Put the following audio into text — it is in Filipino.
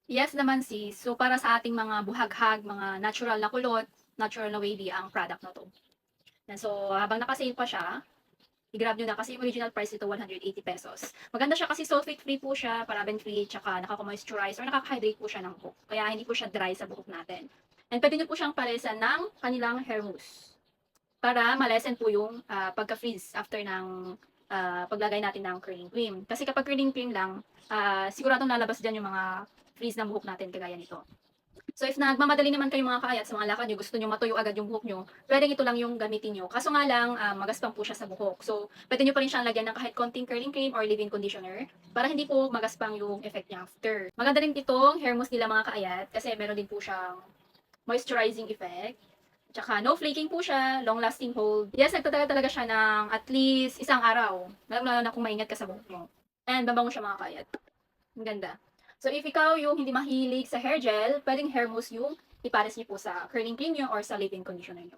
Yes naman sis. So para sa ating mga buhaghag, mga natural na kulot, natural na wavy ang product na 'to. Yan, so habang naka-sale pa siya, i-grab niyo na kasi yung original price nito ₱180. Maganda siya kasi sulfate-free po siya, paraben-free, tsaka nakaka-moisturize or nakaka-hydrate po siya ng buhok. Kaya hindi po siya dry sa buhok natin. And puwede niyo po siyang palisan ng kanilang hair mousse para ma-lessen po yung, pagka-frizz after ng, paglagay natin ng curling cream. Kasi kapag curling cream lang, siguradong lalabas diyan yung mga frizz ng buhok natin kagaya nito. So if nagmamadali naman kayong mga kaayat sa mga lakad niyo, gusto niyo matuyo agad yung buhok niyo, puwedeng ito lang yung gamitin niyo. Kaso nga lang, magaspang po siya sa buhok. So puwede niyo pa rin siyang lagyan ng kahit konting curling cream or leave-in conditioner para hindi po magaspang yung effect niya after. Maganda rin itong hair mousse nila mga kaayat kasi meron din po siyang moisturizing effect. Tsaka no flaking po siya, long lasting hold. Yes, nagtatagal talaga siya ng at least isang araw. Lalong-lalo na kung maingat ka sa buhok mo. And mabango siya mga kaayat. Ang ganda. So if ikaw yung hindi mahilig sa hair gel, pwedeng hair mousse yung ipares niyo po sa curling cream niyo or sa leave-in conditioner niyo.